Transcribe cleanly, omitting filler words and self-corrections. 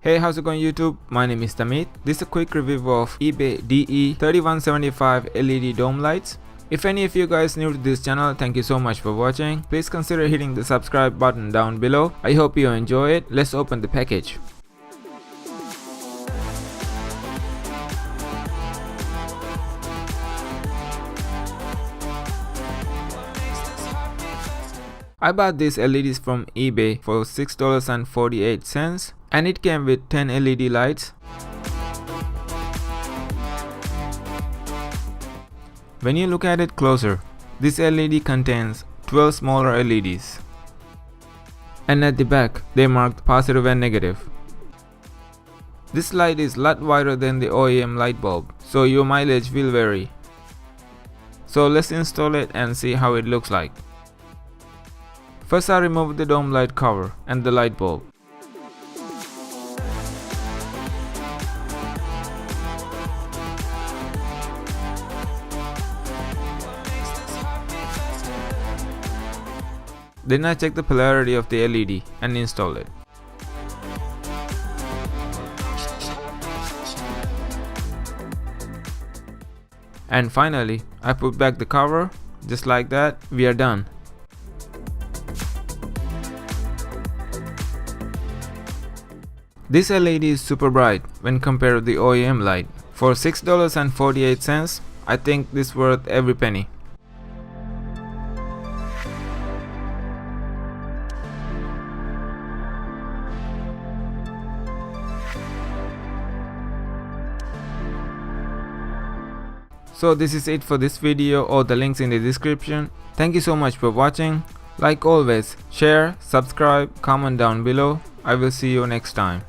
Hey, how's it going YouTube? My name is Tamit. This is a quick review of eBay DE3175 LED Dome Lights. If any of you guys new to this channel, thank you so much for watching. Please consider hitting the subscribe button down below. I hope you enjoy it. Let's open the package. I bought these LEDs from eBay for $6.48 and it came with 10 LED lights. When you look at it closer, this LED contains 12 smaller LEDs. And at the back, they marked positive and negative. This light is a lot wider than the OEM light bulb, so your mileage will vary. So let's install it and see how it looks like. First I removed the dome light cover and the light bulb. Then I checked the polarity of the LED and installed it. And finally, I put back the cover. Just like that, we are done. This LED is super bright when compared to the OEM light. For $6.48, I think this is worth every penny. So this is it for this video. All the links in the description. Thank you so much for watching. Like always, share, subscribe, comment down below. I will see you next time.